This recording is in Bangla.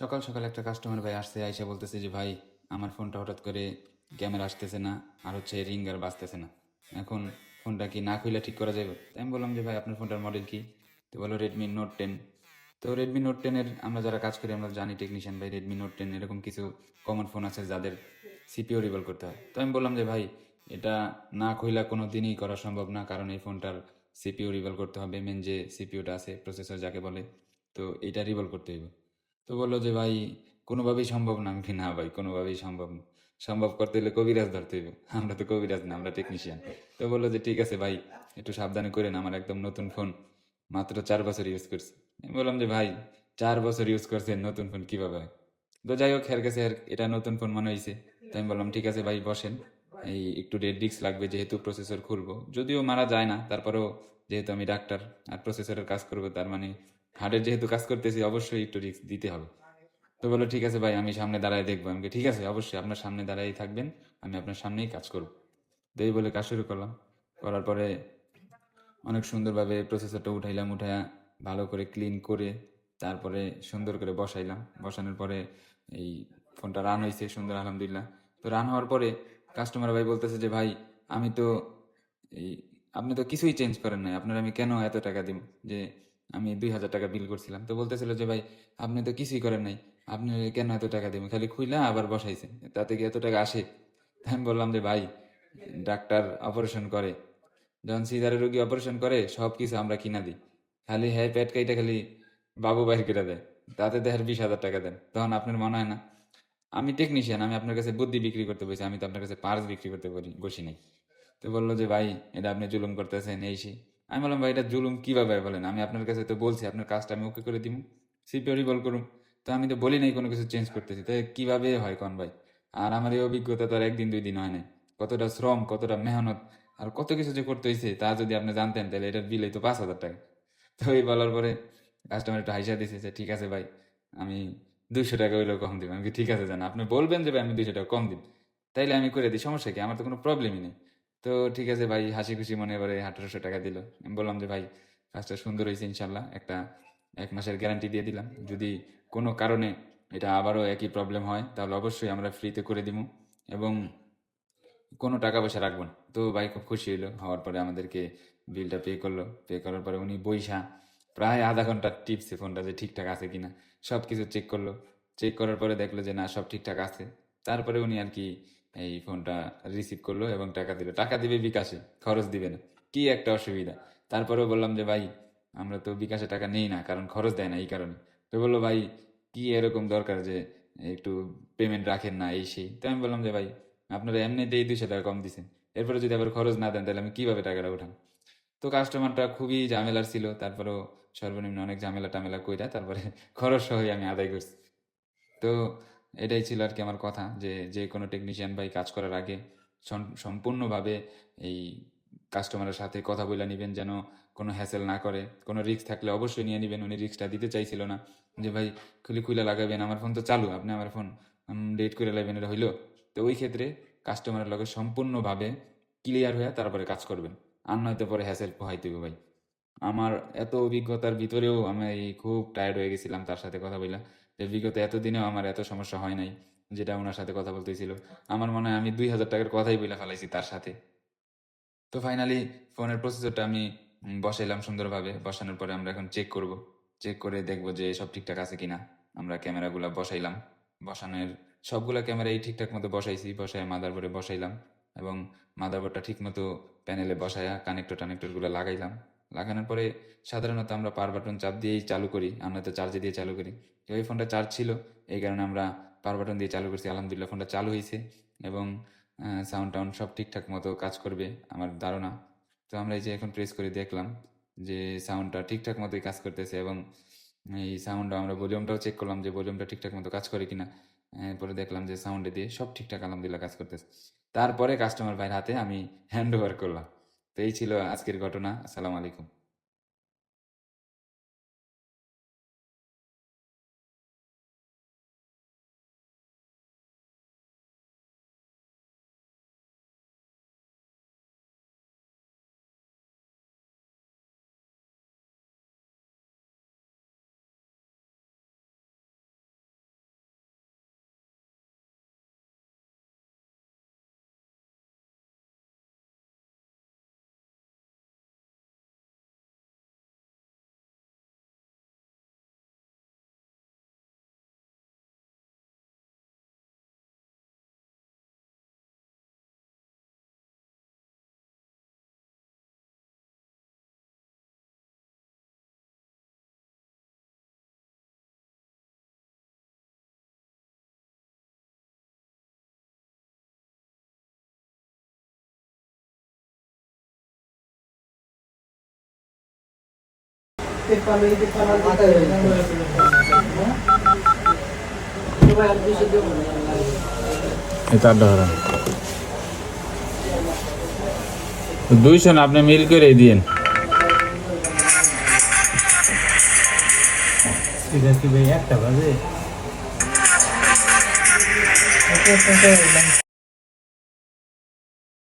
সকাল সকাল একটা কাস্টমার ভাই আসছে, আইসা বলতেছে যে ভাই আমার ফোনটা হঠাৎ করে ক্যামেরা আসতেছে না, আর হচ্ছে রিঙ্গার বাজতেছে না। এখন ফোনটা কি না খুলে ঠিক করা যাবে? তাই আমি বললাম যে ভাই আপনার ফোনটার মডেল কি? তো বলো Redmi Note 10। তো Redmi Note 10-এর আমরা যারা কাজ করি আমরা জানি টেকনিশিয়ান ভাই, Redmi Note 10 এরকম কিছু কমন ফোন আছে যাদের সিপিইউ রিভল করতে হয়। তো আমি বললাম যে ভাই এটা না খুইলা কোনো দিনই করা সম্ভব না, কারণ এই ফোনটার সিপিইউ রিভল করতে হবে, মেন যে সিপিইউটা আছে প্রসেসর যাকে বলে, তো এটা রিভল করতে হইব। তো বললো যে ভাই কোনোভাবেই সম্ভব না। আমি কি না ভাই কোনোভাবেই সম্ভব না, সম্ভব করতে হলে কবিরাজ ধরতে হইব। আমরা তো কবিরাজ না, আমরা টেকনিশিয়ান। তো বললো যে ঠিক আছে ভাই, একটু সাবধানে করেন, আমার একদম নতুন ফোন, মাত্র 4 বছর ইউজ করছি। আমি বললাম যে ভাই 4 বছর ইউজ করছেন, নতুন ফোন কিভাবে হয়? তো যাই হোক, হের কাছে এটা নতুন ফোন মনে হয়েছে। তো আমি বললাম ঠিক আছে ভাই বসেন, এই একটু রেড ডিস্ক লাগবে যেহেতু প্রসেসর খুলবো, যদিও মারা যায় না, তারপরেও যেহেতু আমি ডাক্তার আর প্রসেসরের কাজ করবো, তার মানে হার্ডের যেহেতু কাজ করতেছি অবশ্যই একটু রিস্ক দিতে হবে। তো বললো ঠিক আছে ভাই আমি সামনে দাঁড়ায় দেখবো। আমি বলি, ঠিক আছে অবশ্যই আপনার সামনে দাঁড়াই থাকবেন, আমি আপনার সামনেই কাজ করবো। তো এই বলে কাজ শুরু করলাম। করার পরে অনেক সুন্দরভাবে প্রসেসরটা উঠাইলাম, উঠাইয়া ভালো করে ক্লিন করে তারপরে সুন্দর করে বসাইলাম। বসানোর পরে এই ফোনটা রান হয়েছে সুন্দর আলহামদুলিল্লাহ। তো রান হওয়ার পরে কাস্টমার ভাই বলতেছে যে ভাই আমি তো এই আপনি তো কিছুই চেঞ্জ করেন নাই, আপনার আমি কেন এত টাকা দিব? যে আমি 2,000 টাকা বিল করছিলাম। তো বলতেছিল যে ভাই আপনি তো কিছুই করেন নাই, আপনি কেন এত টাকা দিব? খালি খুইলা আবার বসাইছেন, তাতে কি এত টাকা আসে? আমি বললাম যে ভাই ডাক্তার অপারেশন করে, যখন সিজারের রোগী অপারেশন করে সব কিছু আমরা কিনা দিই, খালি হ্যাঁ পেট কাইটা খালি বাবু বাইর করে দেয়, তাতে দেড় 20,000 টাকা দেন, তখন আপনার মনে হয় না? আমি টেকনিশিয়ান, আমি আপনার কাছে বুদ্ধি বিক্রি করতে বসি, আমি তো আপনার কাছে পার্স বিক্রি করতে বসি নাই। তো বললো যে ভাই এটা আপনি জুলুম করতেছেন এই সেই। আমি বললাম ভাই এটা জুলুম কিভাবে বলেন? আমি আপনার কাছে তো বলছি আপনার কাজটা আমি ওকে করে দিব, সিপিওরি বল করুন। তো আমি তো বলি নাই কোনো কিছু চেঞ্জ করতেছি, তো কিভাবে হয় কোন ভাই? আর আমার এই অভিজ্ঞতা তো আর একদিন দুই দিন হয় নাই, কতটা শ্রম কতটা মেহনত আর কত কিছু যে করতে হয়েছে তা যদি আপনি জানতেন তাহলে এটার বিল তো 5,000 টাকা। তো এই বলার পরে কাস্টমার একটু হাইসা দিছে যে ঠিক আছে ভাই আমি 200 টাকা হইলেও কম দিব। আমি কি, ঠিক আছে জান, আপনি বলবেন যে ভাই আমি 200 টাকা কম দিব, তাইলে আমি করে দিই, সমস্যা কি, আমার তো কোনো প্রবলেমই নেই। তো ঠিক আছে ভাই হাসি খুশি মনে করে 1800 টাকা দিল। আমি বললাম যে ভাই কাজটা সুন্দর হয়েছে ইনশাল্লাহ, একটা 1 মাসের গ্যারান্টি দিয়ে দিলাম, যদি কোনো কারণে এটা আবারও একই প্রবলেম হয় তাহলে অবশ্যই আমরা ফ্রিতে করে দিব এবং কোনো টাকা পয়সা রাখবো না। তো ভাই খুব খুশি হইলো, হওয়ার পরে আমাদেরকে বিলটা পে করলো। পে করার পরে উনি বইসা প্রায় আধা ঘন্টা টিপছে ফোনটা যে ঠিকঠাক আছে কিনা, সব কিছু চেক করলো। চেক করার পরে দেখলো যে না সব ঠিকঠাক আছে। তারপরে উনি আর কি এই ফোনটা রিসিভ করলো এবং টাকা দিল। টাকা দিবে বিকাশে, খরচ দিবে না, কি একটা অসুবিধা। তারপরেও বললাম যে ভাই আমরা তো বিকাশে টাকা নেই না, কারণ খরচ দেয় না এই কারণে। তো বললো ভাই কি এরকম দরকার যে একটু পেমেন্ট রাখেন না এই সেই। তো আমি বললাম যে ভাই আপনারা এমনিতেই 200 টাকা কম দিছেন, এরপরে যদি আবার খরচ না দেন তাহলে আমি কিভাবে টাকাটা উঠাম? তো কাস্টমারটা খুবই ঝামেলার ছিল, তারপরেও সর্বনিম্ন অনেক ঝামেলা টামেলা কইরা তারপরে খরচ সহই আমি আদায় করছি। তো এটাই ছিল আর কি আমার কথা, যে যে কোনো টেকনিশিয়ান ভাই কাজ করার আগে সম্পূর্ণভাবে এই কাস্টমারের সাথে কথা বলে নেবেন, যেন কোনো হ্যাসেল না করে। কোনো রিস্ক থাকলে অবশ্যই নিয়ে নেবেন, উনি রিস্কটা দিতে চাইছিল না যে ভাই খুলে খুলে লাগাবেন, আমার ফোন তো চালু, আপনি আমার ফোন ডেট করে লাইবেন, এটা হইলো? তো ওই ক্ষেত্রে কাস্টমারের লগে সম্পূর্ণভাবে ক্লিয়ার হয়ে তারপরে কাজ করবেন, আর নয়তো পরে হ্যাসেল পোহাইতে হবে ভাই। আমার এত অভিজ্ঞতার ভিতরেও আমি খুব টায়ার্ড হয়ে গেছিলাম তার সাথে কথা বললাম, যে বিগত এতদিনেও আমার এত সমস্যা হয় নাই যেটা ওনার সাথে কথা বলতেছিল। আমার মনে হয় আমি 2,000 টাকার কথাই বলে ফেলাইছি তার সাথে। তো ফাইনালি ফোনের প্রসেসরটা আমি বসাইলাম সুন্দরভাবে। বসানোর পরে আমরা এখন চেক করব, চেক করে দেখব যে সব ঠিকঠাক আছে কিনা। আমরা ক্যামেরাগুলো বসাইলাম, বসানোর সবগুলা ক্যামেরাই ঠিকঠাক মতো বসাইছি, বসায় মাদারবোর্ডে বসাইলাম এবং মাদারবোর্ডটা ঠিক মতো প্যানেলে বসায়া কানেক্টর টানেক্টরগুলো লাগাইলাম। লাগানোর পরে সাধারণত আমরা পাওয়ার বাটন চাপ দিয়েই চালু করি, আমরা তো চার্জে দিয়ে চালু করি। তো এই ফোনটা চার্জ ছিল, এই কারণে আমরা পাওয়ার বাটন দিয়ে চালু করছি। আলহামদুলিল্লাহ ফোনটা চালু হয়েছে এবং সাউন্ড টাউন্ড সব ঠিকঠাক মতো কাজ করবে আমার ধারণা। তো আমরা এই যে এখন প্রেস করে দেখলাম যে সাউন্ডটা ঠিকঠাক মতোই কাজ করতেছে এবং এই সাউন্ড আমরা ভলিউমটাও চেক করলাম যে ভলিউমটা ঠিকঠাক মতো কাজ করে কিনা। পরে দেখলাম যে সাউন্ডে দিয়ে সব ঠিকঠাক আলহামদুলিল্লাহ কাজ করতেছে। তারপরে কাস্টমার ভাইয়ের হাতে আমি হ্যান্ড ওভার করলাম। তো এই ছিল আজকের ঘটনা। আসসালামু আলাইকুম। তার ধরেন 200 না, আপনি মিল করে দিয়েন। এটা কি ভাই একটা বাজে?